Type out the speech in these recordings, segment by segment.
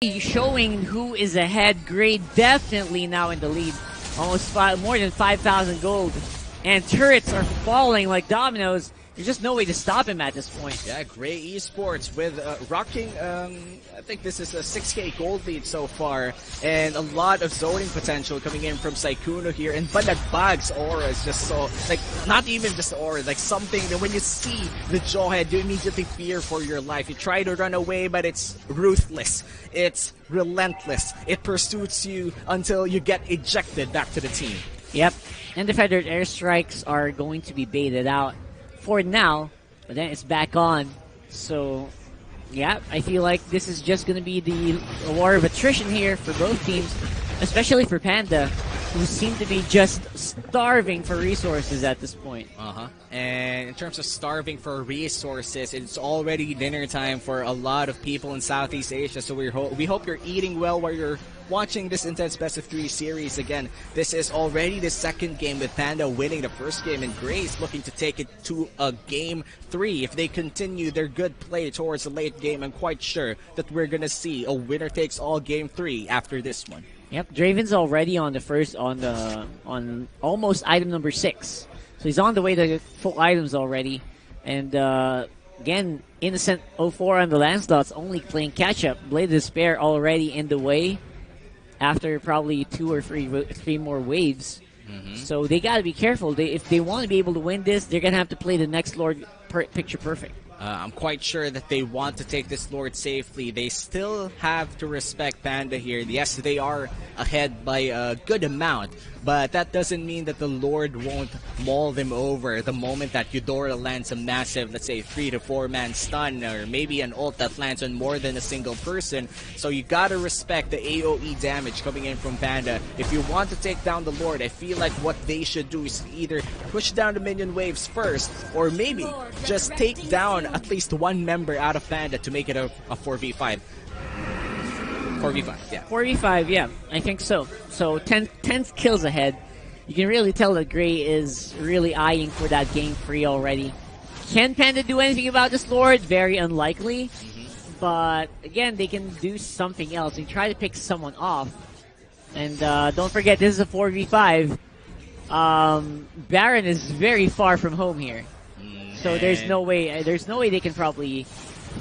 showing who is ahead. Gray definitely now in the lead. Almost more than 5,000 gold. And turrets are falling like dominoes. There's just no way to stop him at this point. Yeah, Gray Esports with rocking, I think this is a 6k gold lead so far. And a lot of zoning potential coming in from Saikuno here. And Balagbag's aura is just so, like, not even just aura, like something that when you see the Jawhead, you immediately fear for your life. You try to run away, but it's ruthless. It's relentless. It pursues you until you get ejected back to the team. Yep. And the feathered airstrikes are going to be baited out for now, but then it's back on. So, yeah, I feel like this is just going to be the war of attrition here for both teams, especially for Panda, who seem to be just starving for resources at this point. And in terms of starving for resources, it's already dinner time for a lot of people in Southeast Asia. So we hope you're eating well while you're watching this intense best of 3 series. Again, this is already the second game with Panda winning the first game, and Gray's looking to take it to a game 3. If they continue their good play towards the late game, I'm quite sure that we're gonna see a winner takes all game 3 after this one. Yep, Draven's already on on almost item number 6. So he's on the way to full items already. And again, Innocent 04 on the Lancelot's only playing catch up. Blade of Despair already in the way after probably 2 or 3 more waves. So they got to be careful. If they want to be able to win this, they're going to have to play the next Lord picture perfect. I'm quite sure that they want to take this Lord safely. They still have to respect Panda here. Yes, they are ahead by a good amount, but that doesn't mean that the Lord won't maul them over the moment that Eudora lands a massive, let's say, 3 to 4 man stun, or maybe an ult that lands on more than a single person. So you gotta respect the AoE damage coming in from Panda. If you want to take down the Lord, I feel like what they should do is either push down the minion waves first, or maybe just take down at least one member out of Panda to make it a 4v5. 4v5, yeah. 4v5, yeah, I think so. So 10 kills ahead. You can really tell that Gray is really eyeing for that game 3 already. Can Panda do anything about this Lord? Very unlikely. But again, they can do something else. They try to pick someone off. And don't forget, this is a 4v5. Baron is very far from home here. So there's no way they can probably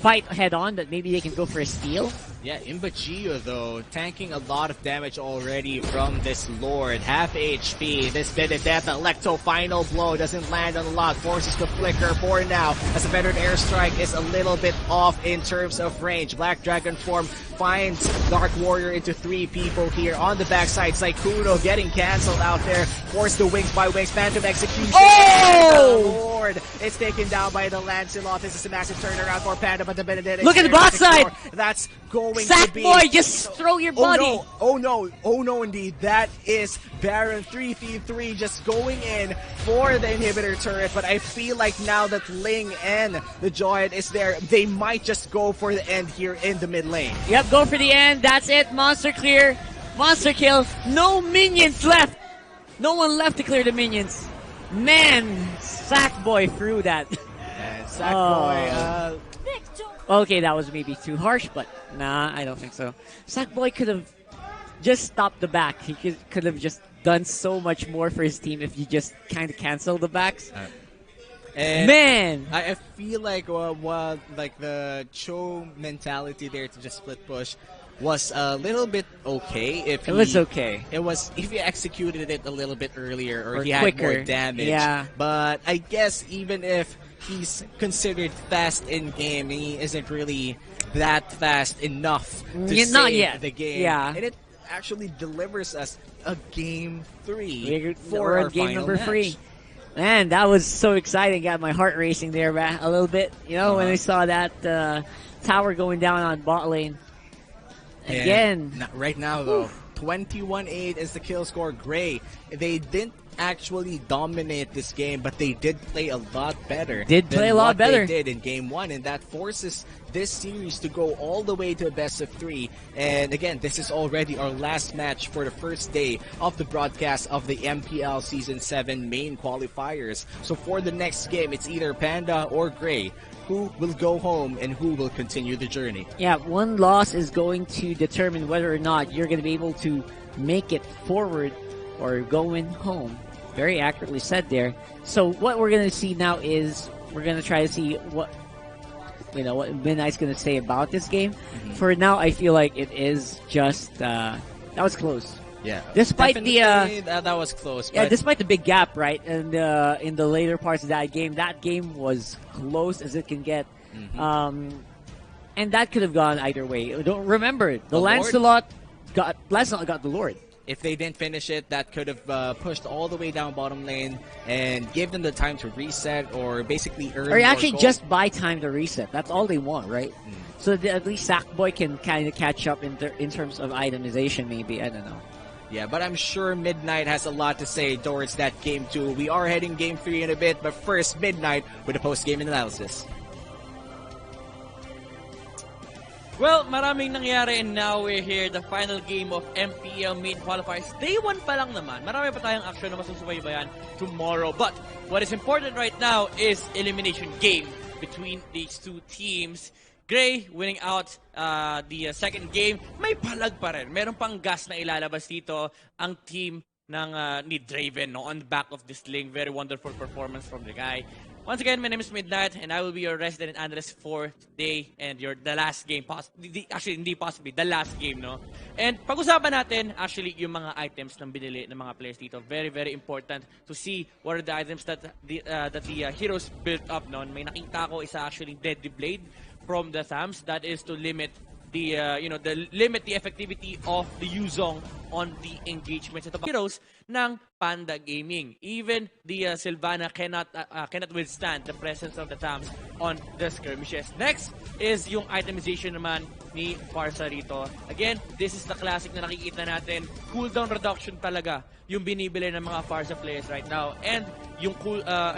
fight head on, but maybe they can go for a steal. Yeah, Imbachio though, tanking a lot of damage already from this Lord. Half HP, this Benedetta Electo final blow doesn't land on a lot, forces the flicker for now, as the veteran airstrike is a little bit off in terms of range. Black Dragon form finds Dark Warrior into 3 people here on the backside. Saikuno getting cancelled out there, force the wings by wings, phantom execution. Oh! The Lord is taken down by the Lancelot. This is a massive turnaround for Panda, but the Benedetta. Look at the bot side! That's going Sackboy, just throw your body! Oh no, indeed. That is Baron 3v3 just going in for the inhibitor turret, but I feel like now that Ling and the Jawhead is there, they might just go for the end here in the mid lane. Yep, go for the end. That's it. Monster clear. Monster kill. No minions left. No one left to clear the minions. Man, Sackboy threw that. And Sackboy, okay, that was maybe too harsh, but nah, I don't think so. Sackboy could have just stopped the back. He could have just done so much more for his team if he just kind of canceled the backs. And man, I feel like like the Cho mentality there to just split push was a little bit okay. If he executed it a little bit earlier, or he quicker. had more damage. Yeah. But I guess even if he's considered fast in game, he isn't really that fast enough to save the game. Yeah. And it actually delivers us a game 3 for our game number 3. Man, that was so exciting. Got my heart racing there a little bit. You know, when I saw that tower going down on bot lane. Again. Right now, though, 21-8 is the kill score. Gray, they didn't actually dominate this game, but they did play a lot better. Did play a lot better. They did in game 1, and that forces this series to go all the way to a best of 3. And again, this is already our last match for the first day of the broadcast of the MPL Season 7 main qualifiers. So for the next game, it's either Panda or Gray who will go home and who will continue the journey. Yeah, one loss is going to determine whether or not you're going to be able to make it forward or going home. Very accurately said there. So what we're going to see now is we're going to try to see what Midnight's going to say about this game. For now, I feel like it is just that was close. Yeah, despite that was close. Yeah, despite the big gap, right, and in the later parts of that game was close as it can get, and that could have gone either way. Don't remember the Lancelot got the Lord. If they didn't finish it, that could have pushed all the way down bottom lane and gave them the time to reset or basically earn. Or actually just buy time to reset. That's all they want, right? So at least Sackboy can kind of catch up in terms of itemization, maybe. I don't know. Yeah, but I'm sure Midnight has a lot to say towards that game 2. We are heading game 3 in a bit, but first, Midnight with a post-game analysis. Well, maraming nangyari and now we're here, the final game of MPL main qualifiers. Day 1 pa lang naman. Marami pa tayong action na masusubaybayan tomorrow. But what is important right now is elimination game between these two teams. Gray winning out the second game. May palag pa rin. Meron pang gas na ilalabas dito ang team ng ni Draven, no? On the back of this link. Very wonderful performance from the guy. Once again, my name is Midnight, and I will be your resident analyst for today and the last game. Actually, hindi possibly, the last game, no? And pag-usapan natin, actually, yung mga items na binili ng mga players dito. Very, very important to see what are the items that the heroes built up, no? May nakita ko isa actually Deadly Blade from the Thams. That is to limit the effectivity of the Yuzong on the engagements of the heroes ng Panda Gaming. Even the Sylvana cannot withstand the presence of the Thams on the skirmishes. Next is yung itemization naman ni Farsa rito. Again, this is the classic na nakikita natin. Cooldown reduction talaga yung binibili ng mga Farsa players right now. And yung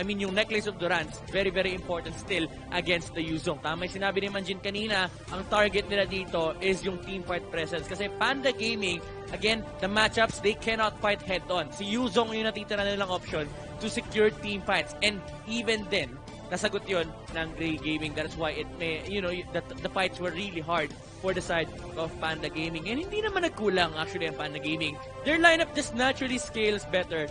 yung Necklace of Durance, very, very important still against the Yuzong. Tama yung sinabi ni Manjin kanina, ang target nila dito is yung teamfight presence. Kasi Panda Gaming, again, the matchups, they cannot fight head-on. Si Yuzong yung natitira nilang option to secure team fights. And even then, nasagot yun ng Gray Gaming. That's why the fights were really hard for the side of Panda Gaming. And hindi naman nagkulang actually ang Panda Gaming. Their lineup just naturally scales better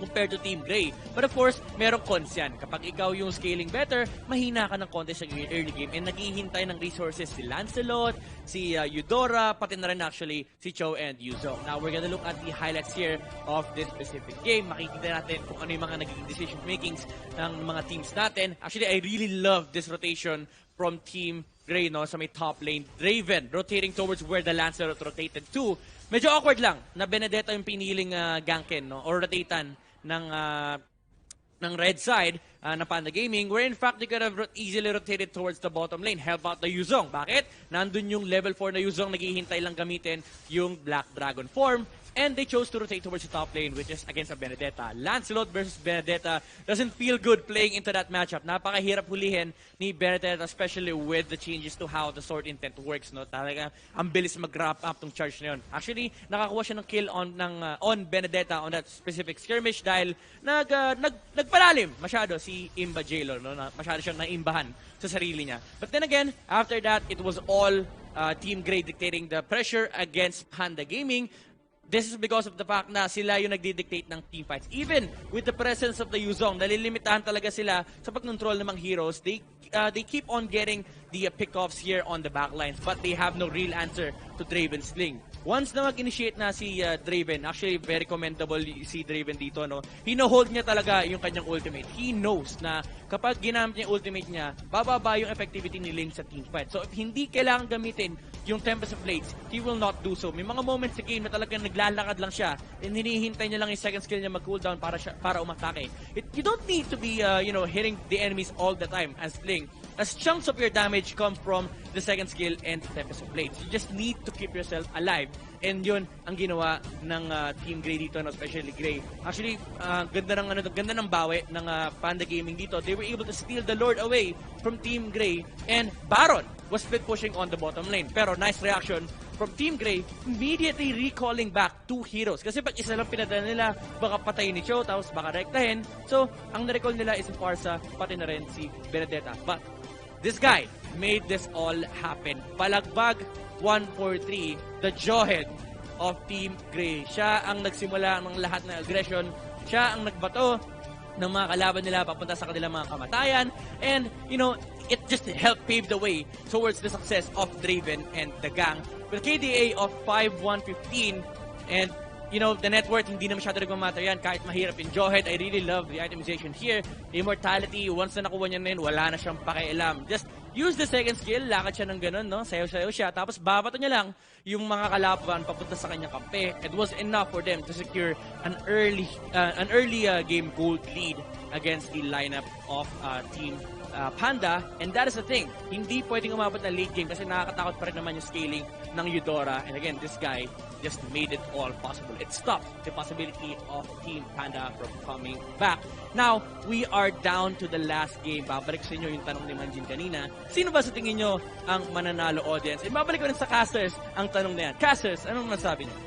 compared to Team Gray. But of course, merong cons yan. Kapag ikaw yung scaling better, mahina ka ng konti sa early game and naghihintay ng resources si Lancelot, si Eudora, pati na rin actually si Cho and Yuzong. Now, we're gonna look at the highlights here of this specific game. Makikita natin kung ano yung mga naging decision makings ng mga teams natin. Actually, I really love this rotation from Team Gray, no, sa may top lane. Draven rotating towards where the Lancelot rotated to. Medyo awkward lang na Benedetta yung piniling ganken, no, or rotatan ng red side na Panda Gaming, where in fact they could have easily rotated towards the bottom lane. Help out the Yuzong. Bakit? Nandun yung level 4 na Yuzong, naghihintay lang gamitin yung Black Dragon form. And they chose to rotate towards the top lane, which is against a Benedetta. Lancelot versus Benedetta doesn't feel good playing into that matchup. Napakahirap hulihin ni Benedetta, especially with the changes to how the sword intent works. No? Talaga, ang bilis mag-wrap up tong charge na yun. Actually, nakakuha siya ng kill on Benedetta on that specific skirmish dahil nagpalalim masyado si Imba Jailor. No? Masyado siyang naimbahan sa sarili niya. But then again, after that, it was all Team Gray dictating the pressure against Panda Gaming. This is because of the fact na sila yung nagdi-dictate ng team fights. Even with the presence of the Yuzong, nalilimitahan talaga sila sa pag-control ng mga heroes. They keep on getting the pickoffs here on the backlines, but they have no real answer to Draven's Sling. Once na mag-initiate na si Draven, actually very commendable si Draven dito, no? Hino-hold niya talaga yung kanyang ultimate. He knows na kapag ginamit niya yung ultimate niya, bababa yung effectivity ni Link sa teamfight. So if hindi kailangan gamitin yung Tempest of Blades, he will not do so. May mga moments sa game na talagang naglalakad lang siya and hinihintay niya lang yung second skill niya mag-cooldown para umatake. You don't need to be hitting the enemies all the time as Link. as chunks of your damage come from the second skill and Tempest of Blades. You just need to keep yourself alive. And yun ang ginawa ng Team Grey dito, no? Especially Grey. Actually, ganda ng bawi ng Panda Gaming dito. They were able to steal the Lord away from Team Grey, and Baron was split pushing on the bottom lane. Pero nice reaction from Team Grey, immediately recalling back 2 heroes. Kasi pag isa lang pinadala nila, baka patayin ni Cho, tapos baka rektahin. So, ang na-recall nila is si Farsa, pati na rin si Benedetta. But, this guy made this all happen. Palagbag 143, the jawhead of Team Grey. Siya ang nagsimula ng lahat ng aggression. Siya ang nagbato ng mga kalaban nila papunta sa kanilang mga kamatayan. And, you know, it just helped pave the way towards the success of Draven and the gang. With a KDA of 5-1-15, and you know, the net worth, hindi na masyado nagmamatter yan kahit mahirap in Jawhead. I really love the itemization here. Immortality, once na nakuha niya na yun, wala na siyang pakialam. Just use the second skill, lakad siya ng ganun, no? Sayo-sayo siya, tapos babato niya lang yung mga kalaban papunta sa kanyang kampe. It was enough for them to secure an early game gold lead against the lineup of Team Panda, and that is the thing. Hindi pwedeng umabot na late game kasi nakakatakot pa rin naman yung scaling ng Eudora. And again, this guy just made it all possible. It stopped the possibility of Team Panda from coming back. Now, we are down to the last game. Babalik sa inyo yung tanong ni Manjin kanina. Sino ba sa tingin nyo ang mananalo audience? And babalik ko rin sa casters ang tanong na yan. Casters, anong masabi nyo?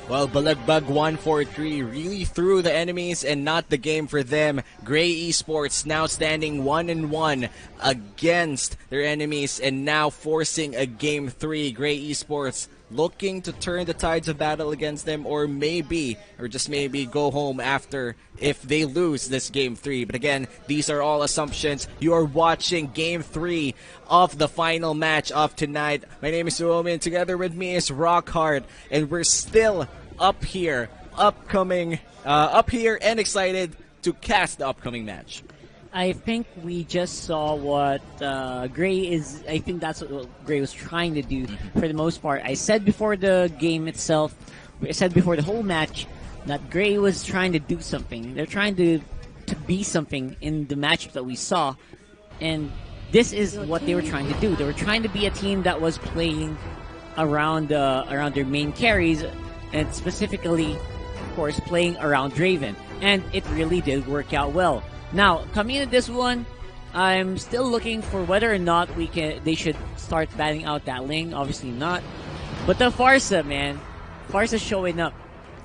Well, Balagbag 143 really threw the enemies and not the game for them. Grey Esports now standing 1-1 against their enemies and now forcing a game 3. Grey Esports looking to turn the tides of battle against them, or maybe, or just maybe, go home after if they lose this game 3. But again, these are all assumptions. You are watching game 3 of the final match of tonight. My name is Uomi, and together with me is Rockhard, and we're still up here and excited to cast the upcoming match. I think we just saw what Grey is. I think that's what Grey was trying to do for the most part. I said before the game itself, I said before the whole match, that Grey was trying to do something. They're trying to be something in the matchup that we saw, and this is what they were trying to do. They were trying to be a team that was playing around their main carries, and specifically, of course, playing around Draven. And it really did work out well. Now, coming into this one, I'm still looking for whether or not they should start batting out that lane. Obviously not. But the Farsa, man. Farsa's showing up.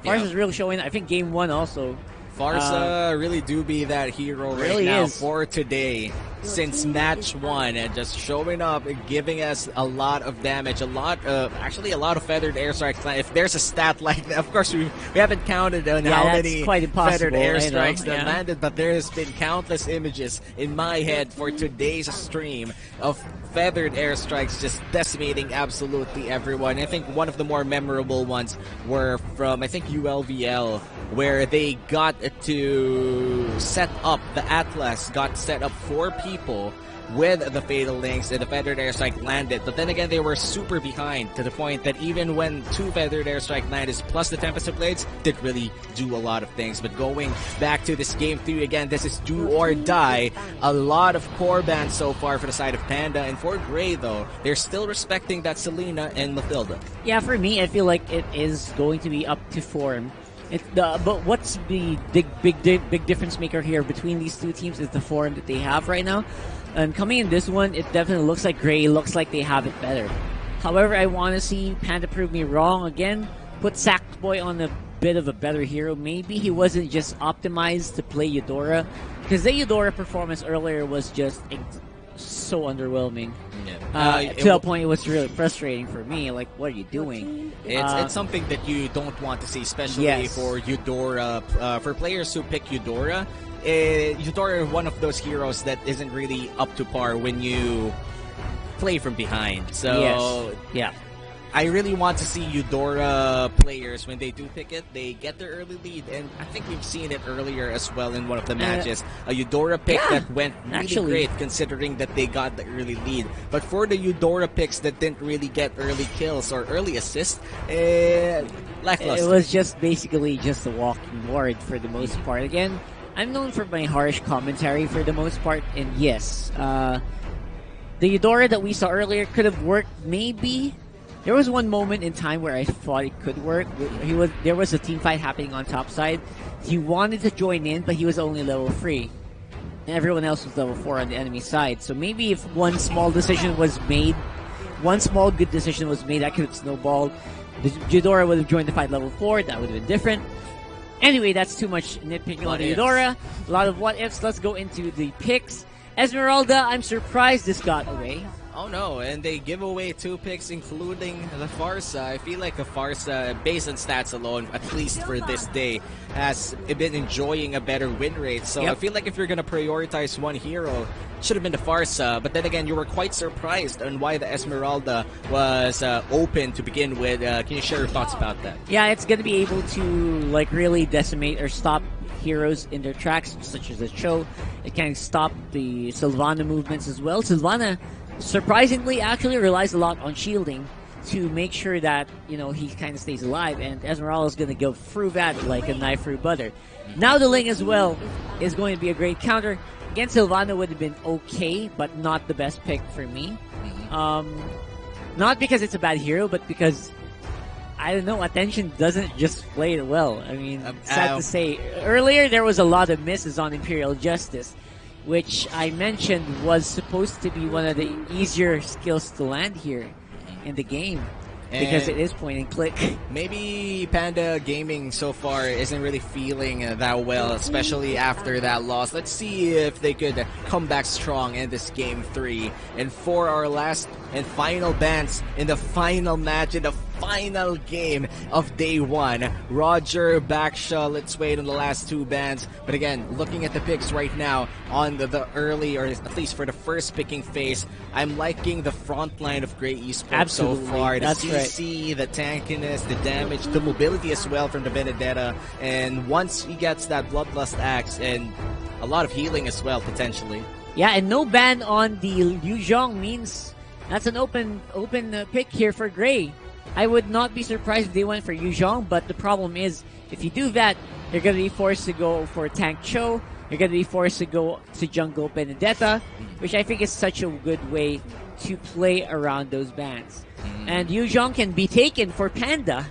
Farsa's really showing up. I think game 1 also. Farsa really do be that hero right really now is. for today. Since match 1 and just showing up and giving us a lot of damage, actually a lot of feathered airstrikes. If there's a stat like that, of course we haven't counted on how many feathered airstrikes that landed, but there has been countless images in my head for today's stream of feathered airstrikes just decimating absolutely everyone. I think one of the more memorable ones were from, I think, ULVL, where they got to set up, the Atlas got set up 4 people with the Fatal Links, and the Feathered Airstrike landed. But then again, they were super behind to the point that even when 2 Feathered Airstrike landed, plus the Tempest of Blades, did really do a lot of things. But going back to this game 3 again, this is do or die. A lot of core bans so far for the side of Panda, and for Grey though, they're still respecting that Selena and Mathilda. Yeah, for me, I feel like it is going to be up to form. But what's the big difference maker here between these two teams is the form that they have right now. And coming in this one, it definitely looks like Grey looks like they have it better. However, I want to see Panda prove me wrong again. Put Sackboy on a bit of a better hero. Maybe he wasn't just optimized to play Eudora, because the Eudora performance earlier was just so underwhelming. To a point it was really frustrating for me. Like, what are you doing? It's something that you don't want to see, especially for Eudora. For players who pick Eudora, Eudora is one of those heroes that isn't really up to par when you play from behind. So yeah, I really want to see Eudora players, when they do pick it, they get their early lead. And I think we've seen it earlier as well in one of the matches. A Eudora pick that went really great considering that they got the early lead. But for the Eudora picks that didn't really get early kills or early assists, lackluster. It was just basically just a walking ward for the most part. Again, I'm known for my harsh commentary for the most part, and yes, the Eudora that we saw earlier could have worked maybe. There was one moment in time where I thought it could work. There was a team fight happening on top side. He wanted to join in, but he was only level 3. And everyone else was level 4 on the enemy side. So maybe if one small decision was made, one small good decision was made, that could have snowballed. The Eudora would have joined the fight level 4. That would have been different. Anyway, that's too much nitpicking on the Eudora. A lot of what ifs. Let's go into the picks. Esmeralda, I'm surprised this got away. Oh no, and they give away 2 picks, including the Farsa. I feel like the Farsa, based on stats alone, at least for this day, has been enjoying a better win rate. So I feel like if you're going to prioritize one hero, it should have been the Farsa. But then again, you were quite surprised on why the Esmeralda was open to begin with. Can you share your thoughts about that? Yeah, it's going to be able to like really decimate or stop heroes in their tracks, such as the Cho. It can stop the Sylvana movements as well. Sylvana surprisingly actually relies a lot on shielding to make sure that, you know, he kind of stays alive, and Esmeralda is going to go through that like a knife through butter. Now the Ling as well is going to be a great counter. Again, Sylvana would have been okay, but not the best pick for me. Not because it's a bad hero, but because, I don't know, Attention doesn't just play it well. I mean, sad to say. Earlier, there was a lot of misses on Imperial Justice, which I mentioned was supposed to be one of the easier skills to land here in the game. Because it is point and click. Maybe Panda Gaming so far isn't really feeling that well, especially after that loss. Let's see if they could come back strong in this Game 3. And for our last and final bans in the final match, in the final game of day 1, Roger, Baksha, let's wait on the last 2 bans. But again, looking at the picks right now on the early, or at least for the first picking phase, I'm liking the front line of Grey Esports so far. That's the CC, the tankiness, the damage, the mobility as well from the Benedetta. And once he gets that Bloodlust Axe, and a lot of healing as well, potentially. Yeah, and no ban on the Liu Zhong means that's an open pick here for Grey. I would not be surprised if they went for Yu Zhong, but the problem is, if you do that, you're going to be forced to go for Tank Cho, you're going to be forced to go to Jungle Benedetta, which I think is such a good way to play around those bans. And Yu Zhong can be taken for Panda.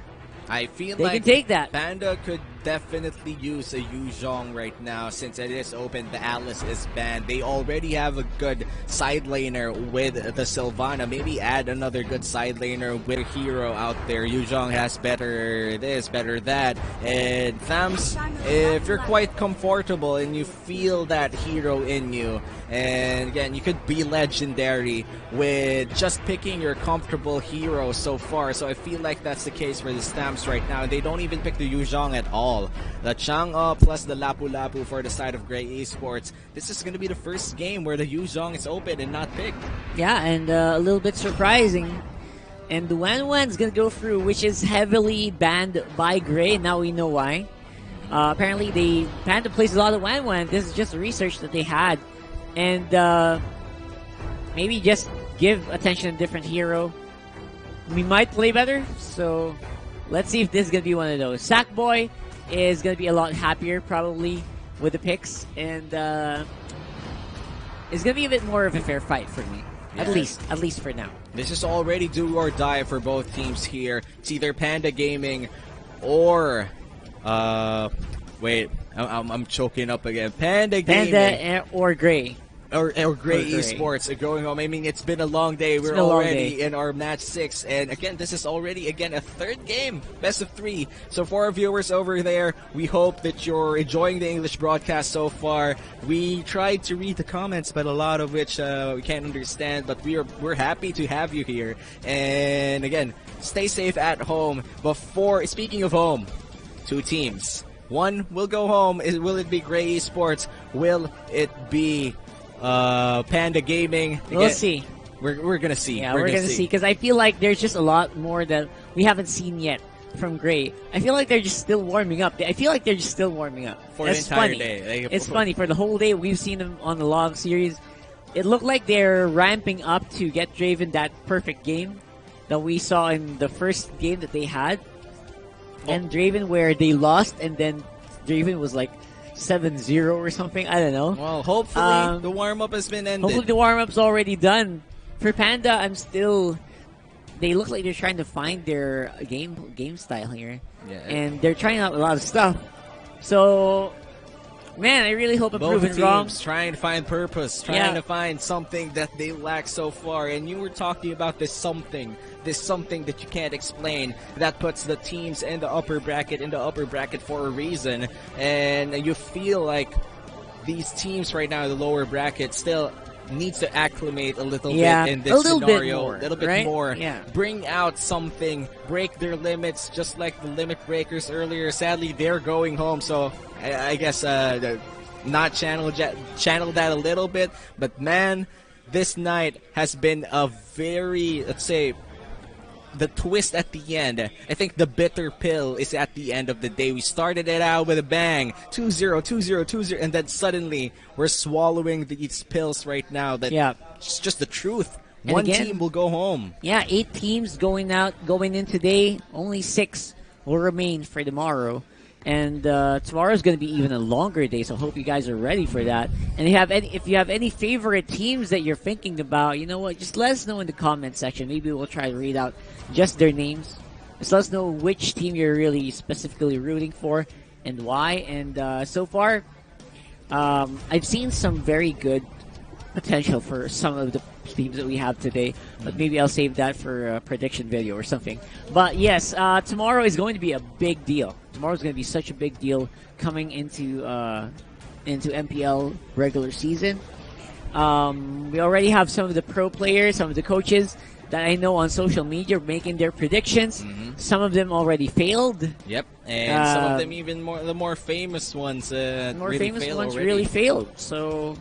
I feel they like can take that. Panda could definitely use a Yu Zhong right now since it is open. The Atlas is banned. They already have a good side laner with the Sylvana. Maybe add another good side laner with a hero out there. Yu Zhong has better this, better that. And Thams, if you're quite comfortable and you feel that hero in you, and again, you could be legendary with just picking your comfortable hero so far. So I feel like that's the case for the Stamps right now. And they don't even pick the Yu Zhong at all. The Chang'e plus the Lapu Lapu for the side of Grey Esports. This is going to be the first game where the Yu Zhong is open and not picked. Yeah, and a little bit surprising. And the Wan Wan's going to go through, which is heavily banned by Grey. Now we know why. Apparently, Panda plays a lot of Wan Wan. This is just research that they had. And maybe just give Attention a different hero. We might play better, so let's see if this is going to be one of those. Sackboy is going to be a lot happier, probably, with the picks. And it's going to be a bit more of a fair fight for me. Yes. At least for now. This is already do or die for both teams here. It's either Panda Gaming or... wait, I'm choking up again. Panda Gaming. Panda or Grey. Or Grey Esports are going home. I mean, it's been a long day. We're already in our match 6. And again, this is already, again, a third game. Best of 3. So for our viewers over there, we hope that you're enjoying the English broadcast so far. We tried to read the comments, but a lot of which we can't understand. But we're happy to have you here. And again, stay safe at home. Speaking of home, 2 teams. One will go home. Will it be Grey Esports? Will it be... Panda Gaming? Again, we'll see. We're gonna see. Yeah, we're gonna see, because I feel like there's just a lot more that we haven't seen yet from Grey. I feel like they're just still warming up. I feel like they're just still warming up. For the entire day. It's funny. For the whole day, we've seen them on the log series. It looked like they're ramping up to get Draven that perfect game that we saw in the first game that they had. And Draven where they lost, and then Draven was like 7-0 or something. I don't know. Well, hopefully the warm-up has been ended. Hopefully the warm-up's already done. For Panda, I'm still... They look like they're trying to find their game style here. Yeah. And they're trying out a lot of stuff. So, man, I really hope I'm proven wrong. Trying to find purpose, trying to find something that they lack so far. And you were talking about this something that you can't explain, that puts the teams in the upper bracket for a reason. And you feel like these teams right now in the lower bracket still needs to acclimate a little bit in this scenario. A little bit more. Yeah. Bring out something, break their limits, just like the limit breakers earlier. Sadly, they're going home, so I guess not channel that a little bit. But man, this night has been a very, let's say, the twist at the end. I think the bitter pill is at the end of the day. We started it out with a bang, 2-0, 2-0, 2-0, and then suddenly we're swallowing these pills right now. It's just the truth. And one team will go home. Yeah, 8 teams going in today. Only 6 will remain for tomorrow. And tomorrow's going to be even a longer day, so hope you guys are ready for that. And if you have any favorite teams that you're thinking about, you know what, just let us know in the comment section. Maybe we'll try to read out just their names. Just let us know which team you're really specifically rooting for and why. And so far, I've seen some very good potential for some of the teams that we have today, but maybe I'll save that for a prediction video or something. But yes, tomorrow is going to be a big deal. Tomorrow's going to be such a big deal coming into MPL regular season. We already have some of the pro players, some of the coaches that I know on social media making their predictions. Some of them already failed. Yep, and some of them even the more famous ones. Really failed. So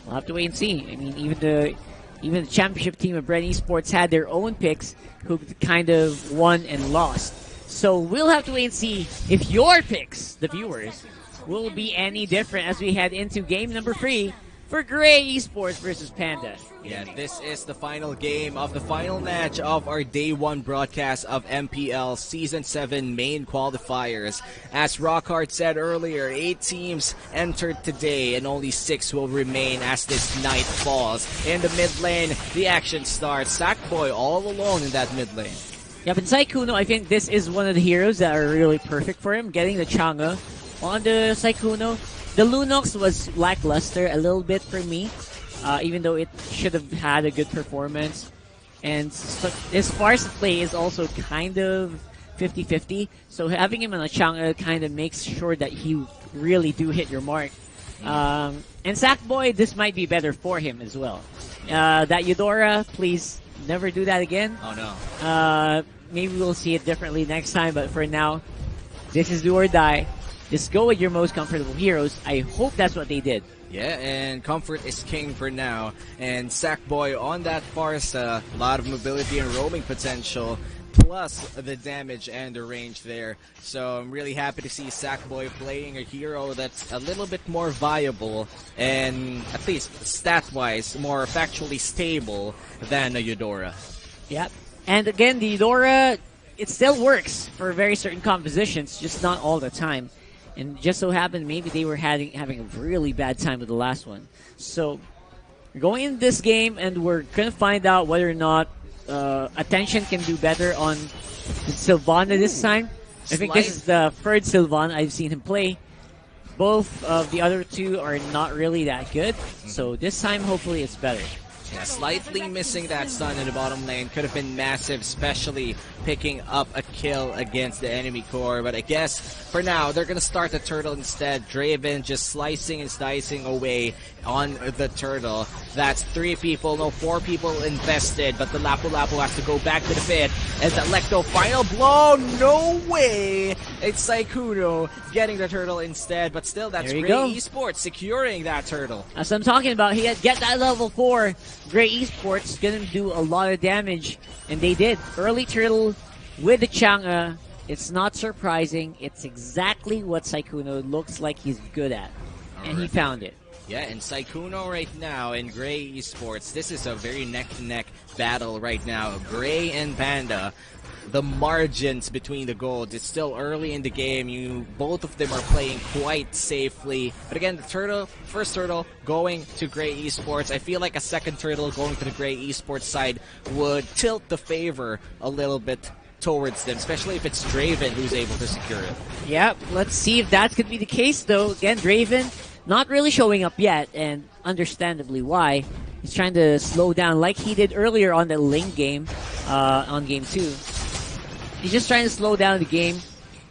we'll have to wait and see. I mean, even the championship team of Brent Esports had their own picks who kind of won and lost. So we'll have to wait and see if your picks, the viewers, will be any different as we head into game number 3 for Gray Esports versus Panda. Yeah, this is the final game of the final match of our Day 1 broadcast of MPL Season 7 main qualifiers. As Rockhart said earlier, 8 teams entered today and only 6 will remain as this night falls. In the mid lane, the action starts. Sackboy all alone in that mid lane. Yep, and Saikuno, I think this is one of the heroes that are really perfect for him, getting the Chang'e on the Saikuno. The Lunox was lackluster a little bit for me, even though it should have had a good performance. And his Sparse play is also kind of 50-50, so having him on a Chang'e kind of makes sure that he really do hit your mark. And Sackboy, this might be better for him as well. That Eudora, please never do that again. Oh no. Maybe we'll see it differently next time, but for now, this is do or die. Just go with your most comfortable heroes. I hope that's what they did. Yeah, and comfort is king for now. And Sackboy on that Farce, a lot of mobility and roaming potential, plus the damage and the range there. So I'm really happy to see Sackboy playing a hero that's a little bit more viable and at least stat-wise more factually stable than a Eudora. Yep. And again, the Eudora, it still works for very certain compositions, just not all the time. And just so happened, maybe they were having a really bad time with the last one. So we're going in this game, and we're going to find out whether or not Attention can do better on Sylvana this time. I think this is the third Sylvana I've seen him play. Both of the other two are not really that good. So this time, hopefully, it's better. Yeah, slightly missing that stun in the bottom lane could have been massive, especially picking up a kill against the enemy core. But I guess for now, they're going to start the turtle instead. Draven just slicing and slicing away on the turtle. That's 3 people, no 4 people invested, but the Lapu Lapu has to go back to the pit. As that Lecto final blow, no way! It's Saikuno getting the turtle instead, but still that's Gray Esports securing that turtle. As I'm talking about, he had get that level 4. Gray Esports gonna do a lot of damage, and they did. Early turtle with the Chang'e. It's not surprising. It's exactly what Saikuno looks like he's good at. And he found it. Yeah, and Saikuno right now in Gray Esports, this is a very neck-to-neck battle right now. Gray and Panda. the margins between the golds. It's still early in the game. Both of them are playing quite safely. But again, the first turtle going to Gray Esports. I feel like a second turtle going to the Gray Esports side would tilt the favor a little bit towards them, especially if it's Draven who's able to secure it. Yep, let's see if that's going to be the case, though. Again, Draven not really showing up yet, and understandably why. He's trying to slow down like he did earlier on the Ling game, on game 2. He's just trying to slow down the game,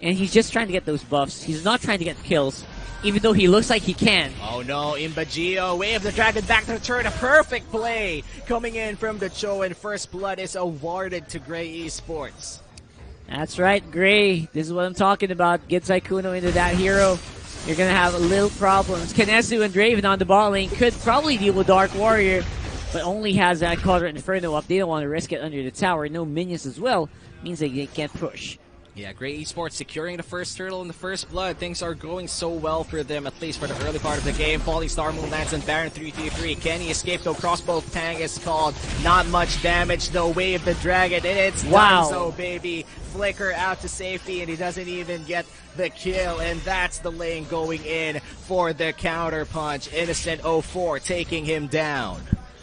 and he's just trying to get those buffs. He's not trying to get kills, even though he looks like he can. Oh no, Imbagio, Wave the Dragon back to the turn, a perfect play coming in from the Cho, and first blood is awarded to Gray Esports. That's right, Gray. This is what I'm talking about. Get Sykkuno into that hero. You're going to have a little problems. Kinesu and Draven on the bot lane could probably deal with Dark Warrior, but only has that Quadrant Inferno up. They don't want to risk it under the tower. No minions as well. Means they can't push. Yeah, Gray Esports securing the first turtle and the first blood. Things are going so well for them, at least for the early part of the game. Falling Star Moon lands on Baron 333. Can he escape though? Crossbow Tang is called. Not much damage though. Wave the Dragon, and it's done so, baby. Flicker out to safety, and he doesn't even get the kill, and that's the lane going in for the counter punch. Innocent 04 taking him down.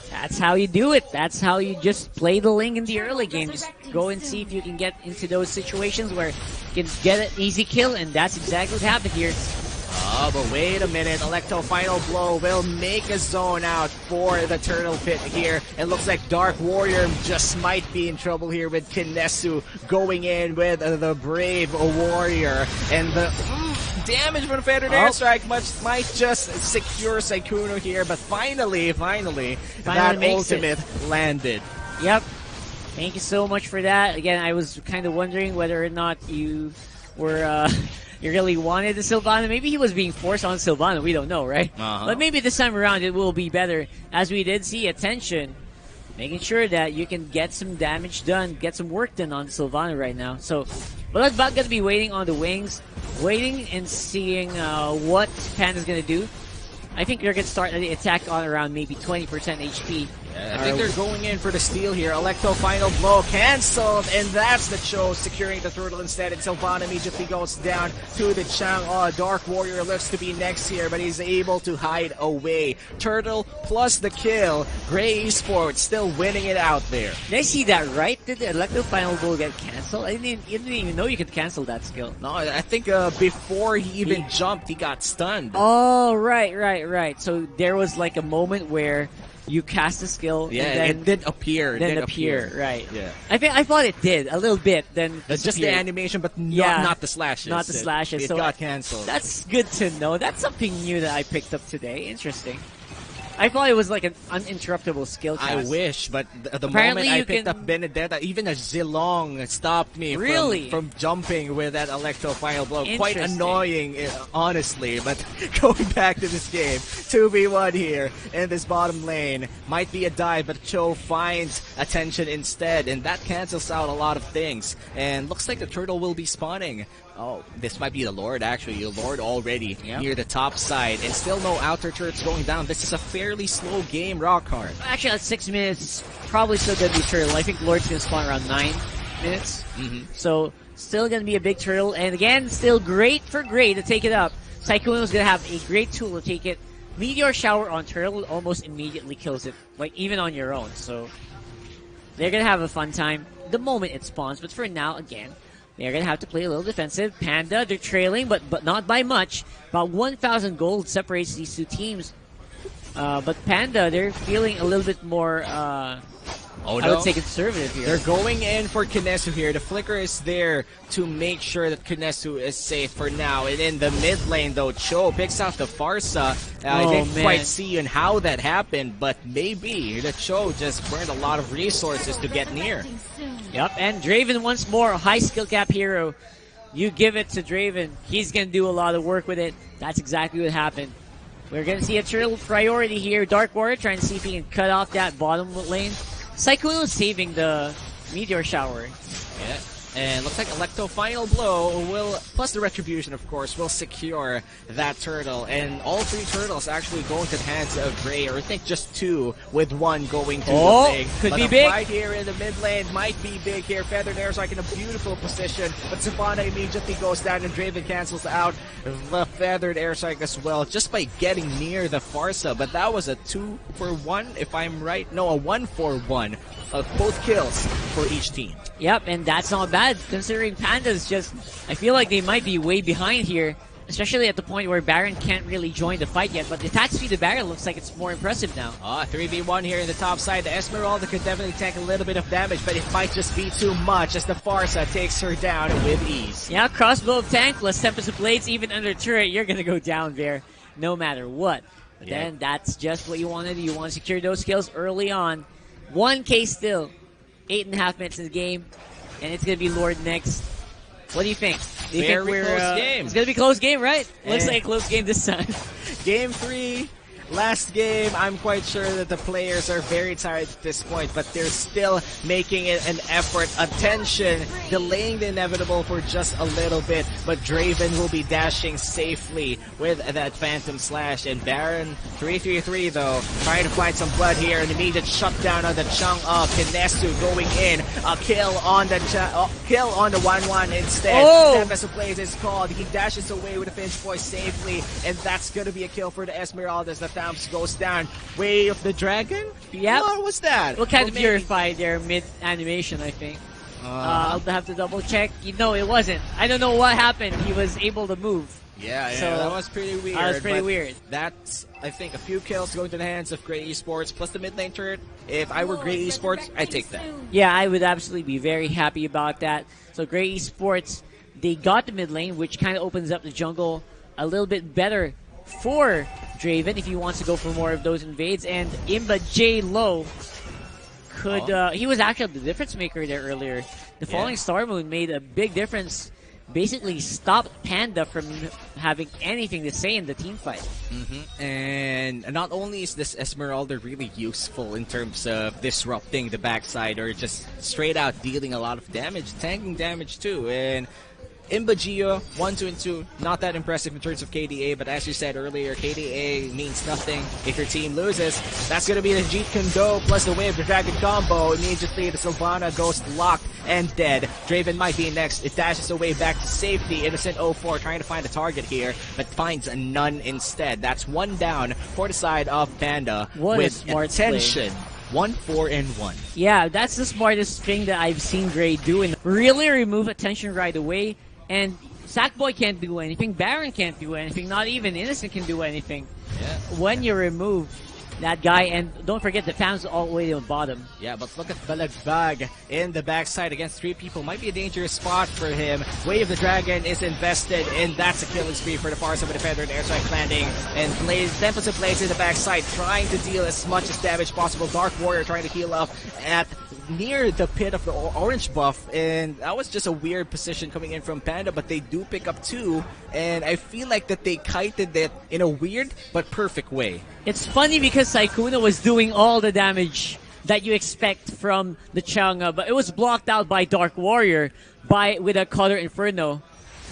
That's how you do it. That's how you just play the Ling in the early game. Just go and see if you can get into those situations where you can get an easy kill, and that's exactly what happened here. Oh, but wait a minute. Electo Final Blow will make a zone out for the Turtle Pit here. It looks like Dark Warrior just might be in trouble here with Kinesu going in with the Brave Warrior. And the damage from the Feathered Airstrike might just secure Sykkuno here. But finally, that ultimate landed. Yep. Thank you so much for that. Again, I was kind of wondering whether or not you were... You really wanted the Sylvana. Maybe he was being forced on Sylvana. We don't know, right? But maybe this time around it will be better. As we did see, attention, making sure that you can get some damage done, get some work done on Sylvana right now. So, but I'm about going to be waiting on the wings, waiting and seeing what Panda's going to do. I think they're going to start the attack on around maybe 20% HP. I think they're going in for the steal here. Electo Final Blow cancelled, and that's the Cho securing the turtle instead. And Sylvana immediately goes down to the Chang. Oh, Dark Warrior looks to be next here, but he's able to hide away. Turtle plus the kill. Gray Esports still winning it out there. Did I see that right? Did the Electro Final Blow get cancelled? I didn't even know you could cancel that skill. No, I think before he even jumped, he got stunned. Oh, right. So there was like a moment where you cast a skill, yeah, and then it did appear. Right. Yeah. I thought it did a little bit. Then that's just the animation, but not the slashes. Not the slashes. It so got canceled. That's good to know. That's something new that I picked up today. Interesting. I thought it was like an uninterruptible skill cast. I wish, but the moment I picked up Benedetta, even a Zilong stopped me from jumping with that Electro Final Blow. Quite annoying, honestly, but going back to this game, 2v1 here in this bottom lane. Might be a dive, but Cho finds attention instead, and that cancels out a lot of things. And looks like the turtle will be spawning. Oh, this might be the Lord, actually. The Lord already near the top side. And still no outer turrets going down. This is a fairly slow game, Rockhard. Actually, at 6 minutes, probably still going to be turtle. I think Lord's going to spawn around 9 minutes. So, still going to be a big turtle. And again, still great for Gray to take it up. Sykkuno's going to have a great tool to take it. Meteor Shower on turtle almost immediately kills it. Like, even on your own. So, they're going to have a fun time the moment it spawns. But for now, again, they're going to have to play a little defensive. Panda, they're trailing, but not by much. About 1,000 gold separates these two teams. But Panda, they're feeling a little bit more, I would say, conservative here. They're going in for Kinesu here. The flicker is there to make sure that Kinesu is safe for now. And in the mid lane, though, Cho picks out the Farsa. I didn't quite see in how that happened, but maybe the Cho just burned a lot of resources to get near. Yep, and Draven once more, a high skill cap hero. You give it to Draven. He's going to do a lot of work with it. That's exactly what happened. We're going to see a turtle priority here. Dark Warrior trying to see if he can cut off that bottom lane. Sykkuno saving the Meteor Shower. Yeah. And looks like Electo Final Blow will, plus the Retribution, of course, will secure that turtle. And all 3 turtles actually going to the hands of Gray, or I think just 2, with 1 going to the lane. Could but be big. Right here in the mid lane might be big here. Feathered Airstrike in a beautiful position, but Savannah immediately goes down and Draven cancels out the Feathered Airstrike as well, just by getting near the Farsa. But that was a 2-for-1, if I'm right. No, a 1-for-1 of both kills for each team. Yep, and that's not bad considering Panda's just, I feel like they might be way behind here, especially at the point where Baron can't really join the fight yet, but the attack speed of Baron looks like it's more impressive now. 3v1 here in the top side. The Esmeralda could definitely tank a little bit of damage, but it might just be too much as the Farsa takes her down with ease. Yeah, crossbow of tank plus Tempest of Blades, even under turret, you're gonna go down there no matter what. But then that's just what you want to do. You want to secure those kills early on. 1K still. 8.5 minutes in the game, and it's gonna be Lord next. What do you think? Do you think we're close game. It's gonna be a close game, right? Looks like a close game this time. Game 3, last game. I'm quite sure that the players are very tired at this point, but they're still making it an effort. Attention, delaying the inevitable for just a little bit, but Draven will be dashing safely with that Phantom Slash. And Baron 3-3-3 though, trying to find some blood here. An immediate shutdown on the Chung of Kinesu going in. A kill on the 1-1 instead. Tempest of Blaze is called. He dashes away with a Finch Voice safely, and that's gonna be a kill for the Esmeraldas. The Thamps goes down. Way of the Dragon? Yep. What was that? We'll kind of purify their mid-animation, I think. I'll have to double check. No, it wasn't. I don't know what happened. He was able to move. Yeah, So, that was pretty weird. That was pretty weird. That's, I think, a few kills going to the hands of Gray Esports, plus the mid lane turret. If I were Gray Esports, I'd take that. Yeah, I would absolutely be very happy about that. So Gray Esports, they got the mid lane, which kind of opens up the jungle a little bit better for Draven if he wants to go for more of those invades. And Imba J Low could, he was actually the difference maker there earlier. The Falling Star Moon made a big difference. Basically stopped Panda from having anything to say in the team fight. And not only is this Esmeralda really useful in terms of disrupting the backside or just straight out dealing a lot of damage, tanking damage too. And Imbagio, 1, 2, and 2, not that impressive in terms of KDA, but as you said earlier, KDA means nothing if your team loses. That's going to be the Jeet Kendo plus the Wave Dragon combo. Immediately, the Sylvana goes locked and dead. Draven might be next. It dashes away back to safety. Innocent 04 trying to find a target here, but finds none instead. That's 1 down for the side of Panda. What with a smart attention. 1-4-1. Yeah, that's the smartest thing that I've seen Gray do, and really remove attention right away. And Sackboy can't do anything, Baron can't do anything, not even Innocent can do anything. Yeah. When you remove that guy, and don't forget the fans all the way to the bottom. Yeah, but look at Balagbag in the backside against 3 people. Might be a dangerous spot for him. Way of the Dragon is invested, and that's a killing spree for the Farsa with a Feather and Airstrike landing. And Tempest of Blaze in the backside, trying to deal as much as damage possible. Dark Warrior trying to heal up at near the pit of the orange buff, and that was just a weird position coming in from Panda, but they do pick up 2, and I feel like that they kited it in a weird but perfect way. It's funny because Saikuna was doing all the damage that you expect from the Chang'e, but it was blocked out by Dark Warrior with a Color Inferno.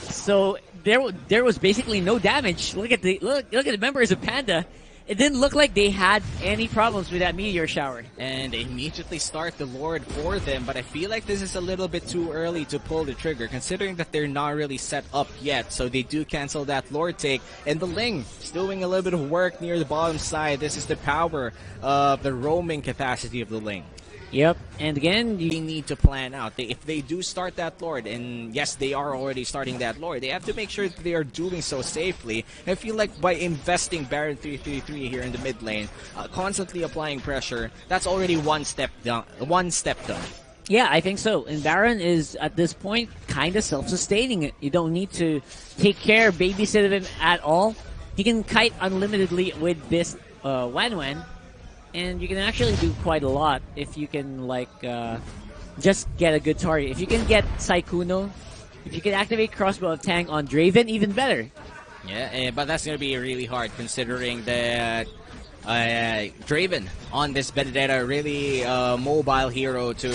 So there was basically no damage. Look at the members of Panda. It didn't look like they had any problems with that meteor shower. And they immediately start the Lord for them, but I feel like this is a little bit too early to pull the trigger, considering that they're not really set up yet. So they do cancel that Lord take. And the Ling is doing a little bit of work near the bottom side. This is the power of the roaming capacity of the Ling. Yep, and again, you need to plan out. If they do start that Lord, and yes, they are already starting that Lord, they have to make sure that they are doing so safely. And I feel like by investing Baron 3-3-3 here in the mid lane, constantly applying pressure, that's already one step done. Yeah, I think so. And Baron is, at this point, kind of self-sustaining. You don't need to take care, babysit him at all. He can kite unlimitedly with this Wan, and you can actually do quite a lot if you can, like, just get a good target. If you can get Saikuno, if you can activate Crossbow of Tang on Draven, even better. Yeah, but that's going to be really hard considering that Draven on this Benedetta, really mobile hero to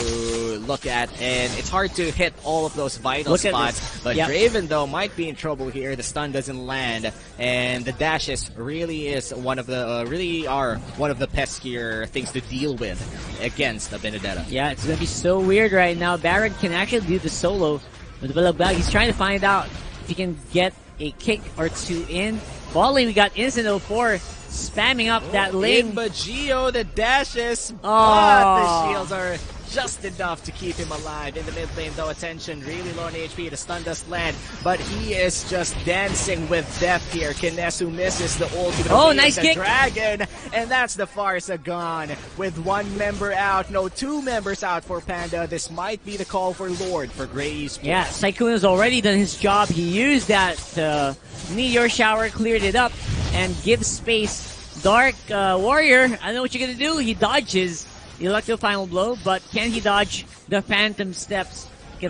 look at, and it's hard to hit all of those vital spots. But Draven though might be in trouble here. The stun doesn't land, and the dashes really is one of the one of the peskier things to deal with against the Benedetta. Yeah, it's gonna be so weird right now. Baron can actually do the solo with the Balagbag. He's trying to find out if he can get a kick or two in. Falling, we got Instant 04 spamming up that lane. Gio, the dashes, but the shields are just enough to keep him alive. In the mid lane though, attention, really low on HP, the stun does land, but he is just dancing with death here. Kinesu misses the ultimate. Nice kick! Dragon, and that's the Farsa gone. With one member out, no, two members out for Panda. This might be the call for Lord for Grey Esports. Yeah, Sykkuno's already done his job. He used that meteor shower, cleared it up, and gives space. Dark Warrior, I know what you're gonna do. He dodges the electro final blow, but can he dodge the phantom steps?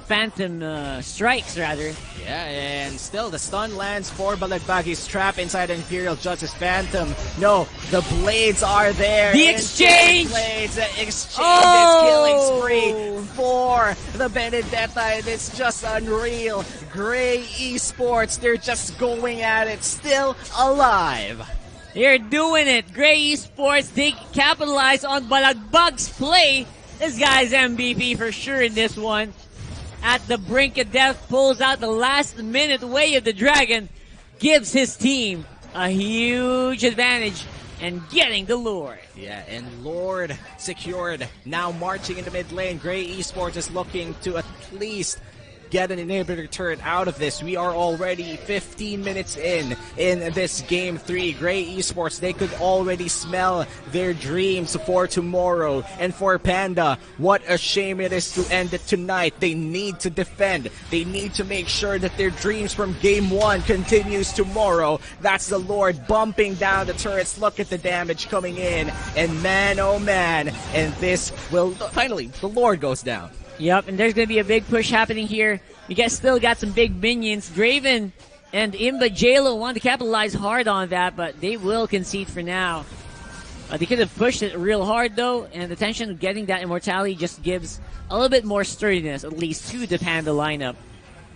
Phantom strikes, rather. Yeah, and still the stun lands for Balagbag. He's trapped inside an Imperial Justice Phantom. No, the blades are there. The exchange! Blades, the exchange is killing spree for the Benedetta, and it's just unreal. Grey Esports, they're just going at it, still alive. They're doing it. Grey Esports, they capitalize on Balagbag's play. This guy's MVP for sure in this one. At the brink of death, pulls out the last minute way of the Dragon, gives his team a huge advantage and getting the Lord. Yeah, and Lord secured. Now marching in the mid lane, Grey Esports is looking to at least get an inhibitor turret out of this. We are already 15 minutes in this game 3. Grey Esports, they could already smell their dreams for tomorrow. And for Panda, what a shame it is to end it tonight. They need to defend. They need to make sure that their dreams from game 1 continues tomorrow. That's the Lord bumping down the turrets. Look at the damage coming in. And man, oh man. And this will, finally, the Lord goes down. Yep, and there's going to be a big push happening here. You guys still got some big minions. Draven and JLo want to capitalize hard on that, but they will concede for now. They could have pushed it real hard, though, and the tension of getting that immortality just gives a little bit more sturdiness, at least to the Panda lineup.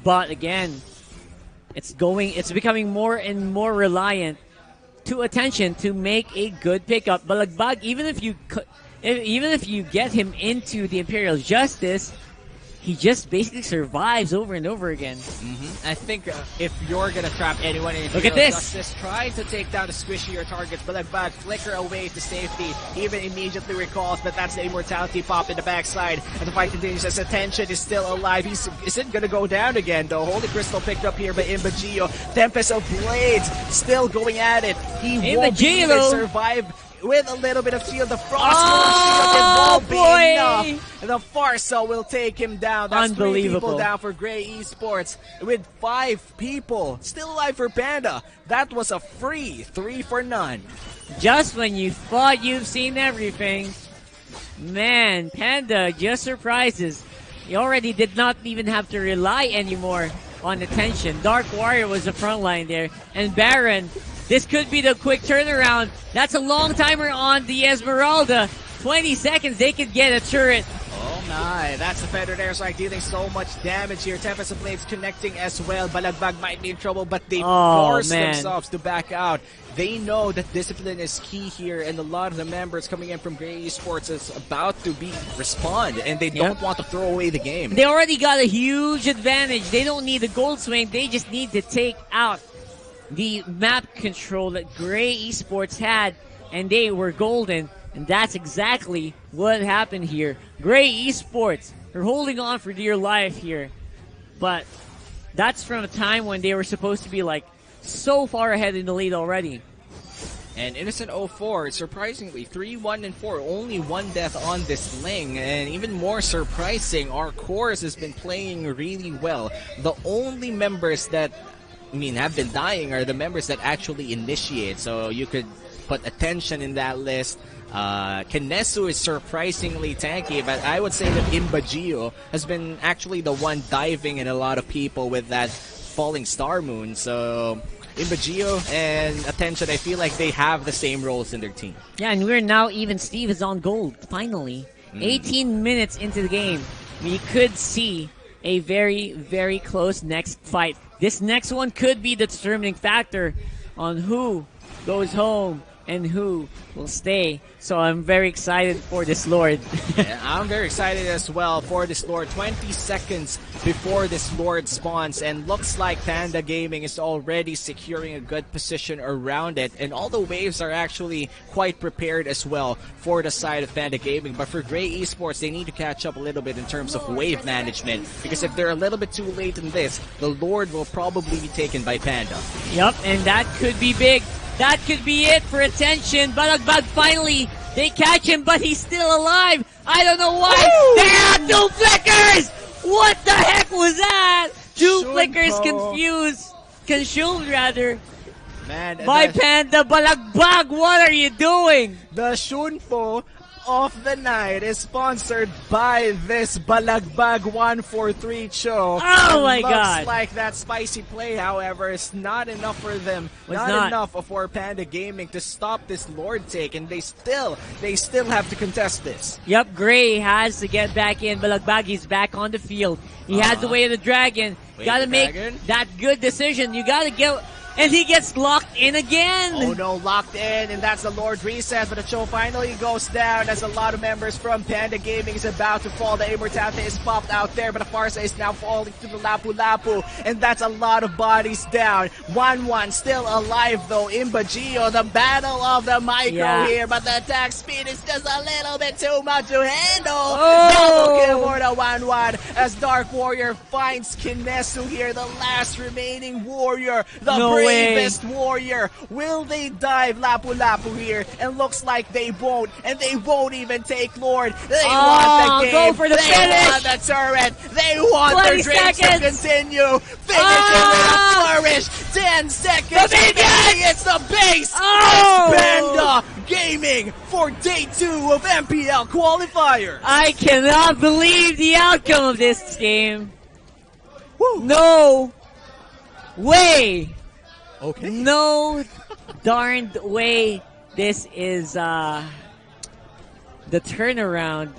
But again, it's becoming more and more reliant to attention to make a good pickup. Balagbag, even if you get him into the Imperial Justice, he just basically survives over and over again. I think if you're gonna trap anyone in Look at this. Justice, try to take down the squishier targets, but Balagbag flicker away to safety, even immediately recalls, but that's the immortality pop in the backside, and the fight continues as attention is still alive. Isn't gonna go down again though. Holy Crystal picked up here by Gio. Tempest of Blades still going at it. He won't even survive with a little bit of shield. The Frost shield won't be enough. The Farsa will take him down. That's 3 people down for Grey Esports with 5 people still alive for Panda. That was a free 3 for none. Just when you thought you've seen everything, man, Panda just surprises. He already did not even have to rely anymore on attention. Dark Warrior was the front line there, and Baron. This could be the quick turnaround. That's a long timer on the Esmeralda. 20 seconds, they could get a turret. Oh my, that's the Feathered Airstrike dealing so much damage here. Tempest of Blades connecting as well. Balagbag might be in trouble, but they force themselves to back out. They know that discipline is key here, and a lot of the members coming in from Grey Esports is about to respond, and they don't want to throw away the game. They already got a huge advantage. They don't need the gold swing. They just need to take out the map control that Grey Esports had, and they were golden, and that's exactly what happened here. Grey Esports are holding on for dear life here, but that's from a time when they were supposed to be like so far ahead in the lead already. And Innocent 04, surprisingly, 3-1-4, only 1 death on this lane. And even more surprising, our chorus has been playing really well. The only members that have been dying are the members that actually initiate. So you could put attention in that list. Kinesu is surprisingly tanky, but I would say that Gio has been actually the one diving in a lot of people with that falling star moon. So Imbagio and Attention, I feel like they have the same roles in their team. Yeah, and we're now even. Steve is on gold, finally. 18 minutes into the game, we could see a very, very close next fight. This next one could be the determining factor on who goes home and who will stay. So I'm very excited for this Lord. Yeah, I'm very excited as well for this Lord. 20 seconds before this Lord spawns, and looks like Panda Gaming is already securing a good position around it, and all the waves are actually quite prepared as well for the side of Panda Gaming. But for Gray Esports, they need to catch up a little bit in terms of wave management, because if they're a little bit too late in this, the Lord will probably be taken by Panda. Yup, and that could be big. That could be it for Attention. Balagbag finally, they catch him, but he's still alive. I don't know why. There are 2 flickers! What the heck was that? 2 flickers consumed rather. Man, By Panda. Balagbag, what are you doing? the Shunpo of the night is sponsored by this Balagbag 143 Cho. Oh my God. Looks like that spicy play, however, is not enough for them. Not Enough for Panda Gaming to stop this Lord take, and they still have to contest this. Yep, Gray has to get back in. Balagbag is back on the field. He has the way of the dragon. Gotta make that good decision. You gotta get... And he gets locked in again. Oh no, locked in, and that's the Lord reset, but the show finally goes down as a lot of members from Panda Gaming is about to fall. The Immortality is popped out there, but the Farsa is now falling to the Lapu Lapu, and that's a lot of bodies down. 1-1 still alive though. Imbagio, the battle of the micro here, but the attack speed is just a little bit too much to handle. Double kill for the 1-1 as Dark Warrior finds Kinesu here, the last remaining warrior. The bravest warrior. Will they dive Lapu Lapu here? And looks like they won't. And they won't even take Lord. They want the game. Go for the they finish. want the turret. They want their dreams to continue. Finish it with a flourish. 10 seconds. The It's the base. Oh. It's Panda Gaming for day 2 of MPL Qualifiers. I cannot believe the outcome of this game. No way. Okay. No darned way. This is the turnaround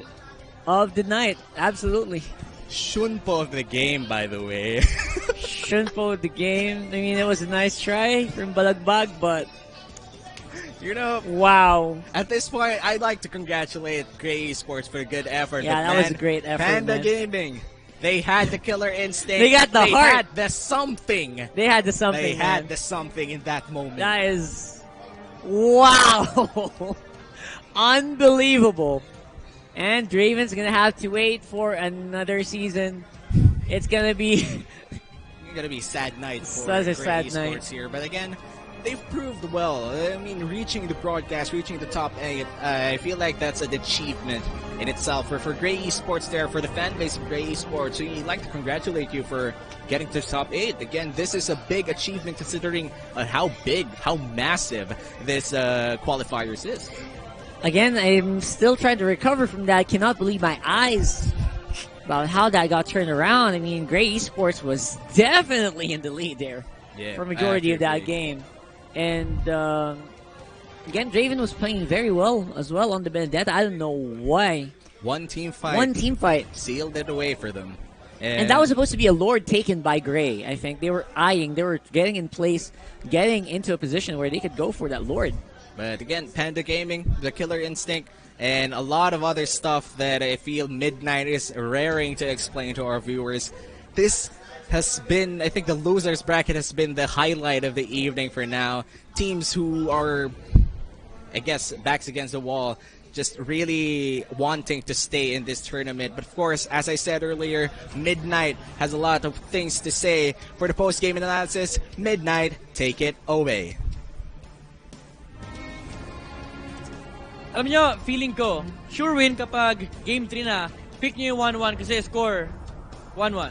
of the night. Absolutely. Shunpo of the game, by the way. Shunpo of the game. I mean, it was a nice try from Balagbag, but you know, wow. At this point, I'd like to congratulate Gray Esports for a good effort. Yeah, but that was a great effort, Panda Gaming, they had the killer instinct. They got the heart. They had the something. They had the something. They had man. the something in that moment. That is... Wow. Unbelievable. And Draven's going to have to wait for another season. It's going to be... It's going to be a sad night for such a Gray sad Esports night here. But again, they've proved well. I mean, reaching the broadcast, reaching the top 8, I feel like that's an achievement in itself for Gray Esports there, for the fan base of Gray Esports. So we'd like to congratulate you for getting to top 8. Again, this is a big achievement considering how big, how massive this qualifiers is. Again, I'm still trying to recover from that. I cannot believe my eyes about how that got turned around. I mean, Gray Esports was definitely in the lead there for majority of that game. And again, Draven was playing very well as well on the Benedetta. I don't know why. One team fight. One team fight. Sealed it away for them. And that was supposed to be a Lord taken by Gray, I think. They were eyeing, they were getting in place, getting into a position where they could go for that Lord. But again, Panda Gaming, the killer instinct, and a lot of other stuff that I feel Midnight is raring to explain to our viewers. This has been, I think the losers bracket has been the highlight of the evening for now. Teams who are, I guess, backs against the wall, just really wanting to stay in this tournament. But of course, as I said earlier, Midnight has a lot of things to say for the post-game analysis. Midnight, take it away. Alam nyo, feeling ko, sure win kapag game 3 na, pick nyo yung 1-1 kasi score 1-1.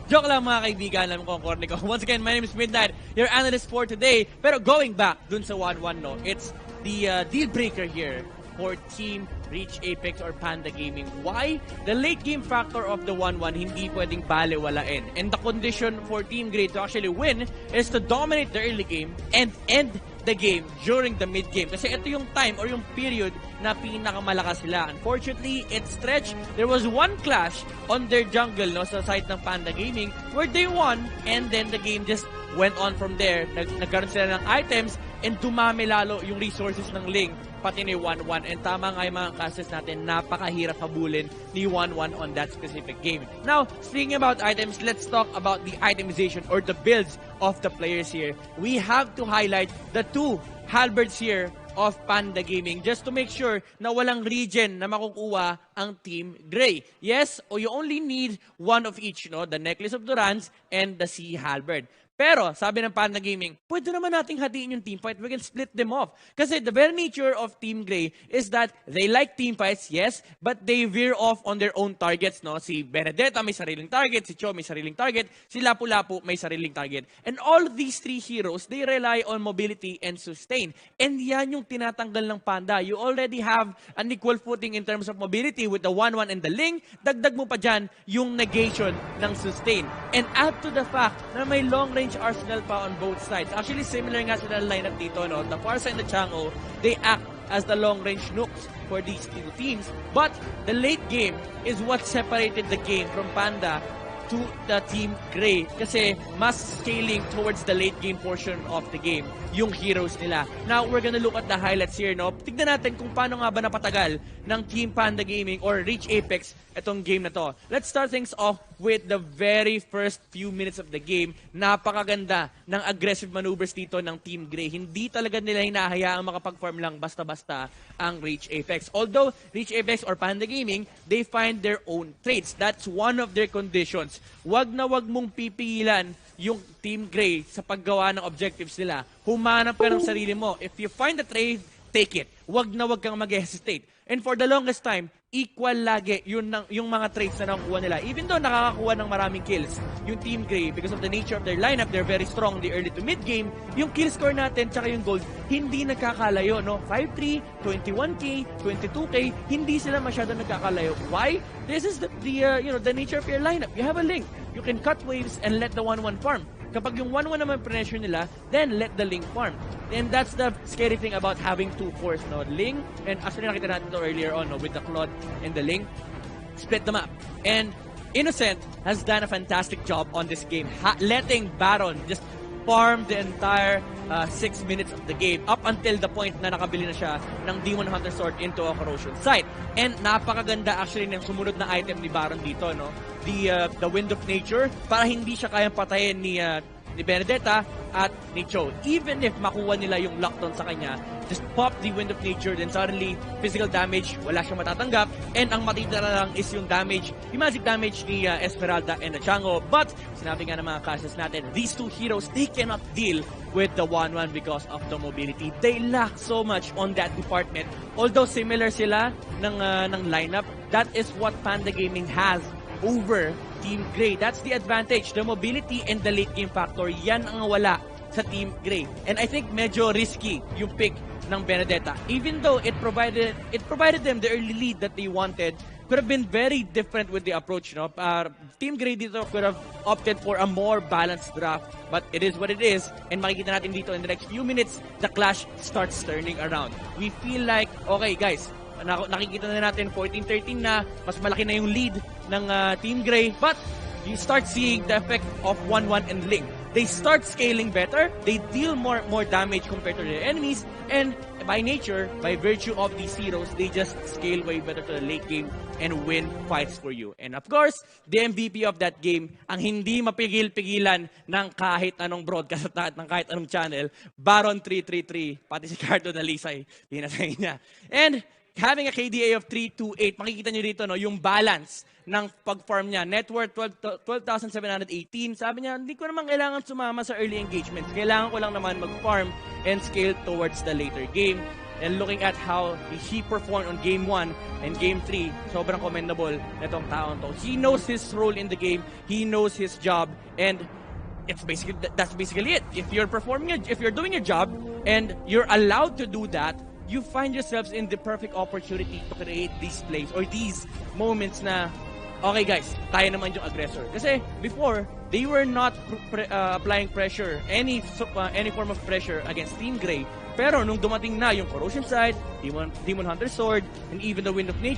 Joke lang mga kaibigan, alam ko ang corny ko. Once again, my name is Midnight, your analyst for today. Pero going back dun sa 1-1, no, it's the deal breaker here for Team Reach Apex or Panda Gaming. Why? The late game factor of the 1-1 hindi pwedeng balewalain. And the condition for Team Grey to actually win is to dominate the early game and end the game during the mid game. Kasi ito yung time or yung period na pinakamalakas sila. Unfortunately, it stretched. There was one clash on their jungle, no, sa side ng Panda Gaming where they won and then the game just went on from there. Nagkaroon sila ng items and dumami lalo yung resources ng Ling pati ni 1-1. And tama nga yung mga casters natin, napakahirap habulin ni 1-1 on that specific game. Now, speaking about items, let's talk about the itemization or the builds of the players here. We have to highlight the two halberds here of Panda Gaming just to make sure na walang regen na makukuha ang Team Grey. Yes, or you only need one of each, no? The Necklace of Durans and the Sea Halberd. Pero, sabi ng Panda Gaming, pwede naman nating hatiin yung teamfight. We can split them off. Kasi the very nature of Team Grey is that they like teamfights, yes, but they veer off on their own targets, no? Si Benedetta may sariling target, si Cho may sariling target, si Lapu-Lapu may sariling target. And all of these three heroes, they rely on mobility and sustain. And yan yung tinatanggal ng Panda. You already have an equal footing in terms of mobility with the 1-1 and the Ling. Dagdag mo pa dyan yung negation ng sustain. And add to the fact na may long range arsenal pa on both sides. Actually, similar nga sila lineup dito, no? The Farsa and the Chango, they act as the long-range nukes for these two teams. But the late game is what separated the game from Panda to the Team Grey. Kasi mas scaling towards the late game portion of the game yung heroes nila. Now, we're gonna look at the highlights here, no? Tignan natin kung paano nga ba napatagal ng Team Panda Gaming or Reach Apex itong game na to. Let's start things off with the very first few minutes of the game. Napakaganda ng aggressive maneuvers dito ng Team Grey. Hindi talaga nila hinahayaang makapag-farm lang basta-basta ang Reach Apex. Although, Reach Apex or Panda Gaming, they find their own traits. That's one of their conditions. Wag na wag mong pipigilan yung Team Grey sa paggawa ng objectives nila. Humanap ka ng sarili mo. If you find a trait, take it. Wag na wag kang mag-hesitate. And for the longest time, equal lagi yung mga traits na nakukuha nila. Even though nakakakuha ng maraming kills, yung Team Grey, because of the nature of their lineup, they're very strong in the early to mid game, yung kill score natin, tsaka yung gold, hindi nagkakalayo, no? 5-3, 21k, 22k, hindi sila masyado nagkakalayo. Why? This is the nature of your lineup. You have a Link. You can cut waves and let the 1-1 farm. Kapag yung 1-1 naman pressure nila, then let the Ling farm. And that's the scary thing about having two cores, no? Ling, and actually nakita natin ito earlier on, no? With the Claude and the Ling, split the map. And Innocent has done a fantastic job on this game, letting Baron just farm the entire 6 minutes of the game up until the point na nakabili na siya ng D1 Hunter Sword into a corrosion site. And napakaganda actually ng sumunod na item ni Baron dito, no? The Wind of Nature, para hindi siya kayang patayin ni Benedetta at ni Cho. Even if makuha nila yung lockdown sa kanya, just pop the Wind of Nature, then suddenly physical damage, wala siyang matatanggap, and ang matitira lang is yung damage, yung magic damage ni Esmeralda and the Chango. But sinabi nga ng mga classes natin, these two heroes, they cannot deal with the 1-1 because of the mobility. They lack so much on that department. Although similar sila ng lineup, that is what Panda Gaming has over Team Grey. That's the advantage. The mobility and the late game factor, yan ang wala sa Team Grey. And I think medyo risky yung pick ng Benedetta. Even though it provided them the early lead that they wanted, could have been very different with the approach, no? Team Grey dito could have opted for a more balanced draft, but it is what it is. And makikita natin dito in the next few minutes, the clash starts turning around. We feel like, okay guys, nakikita na natin 14-13 na, mas malaki na yung lead ng Team Grey, but you start seeing the effect of 1-1 and Ling. They start scaling better, they deal more damage compared to their enemies, and by nature, by virtue of these heroes, they just scale way better to the late game and win fights for you. And of course, the MVP of that game, ang hindi mapigil-pigilan ng kahit anong broadcast at ng kahit anong channel, Baron 333, pati si Cardo na Lisay, pinatay niya. And having a KDA of 328, makikita nyo dito, no, yung balance ng pag-farm niya. Net worth 12,718. Sabi niya, hindi ko naman kailangan sumama sa early engagements. Kailangan ko lang naman mag-farm and scale towards the later game. And looking at how he performed on Game 1 and Game 3, sobrang commendable na itong taon to. He knows his role in the game. He knows his job. And that's basically it. If you're doing your job and you're allowed to do that, you find yourselves in the perfect opportunity to create these plays or these moments na, okay guys, tayo naman yung aggressor. Kasi before, they were not applying pressure, any form of pressure against Team Grey. Pero nung dumating na yung Corrosion Side, Demon Hunter Sword, and even the Wind of Nature,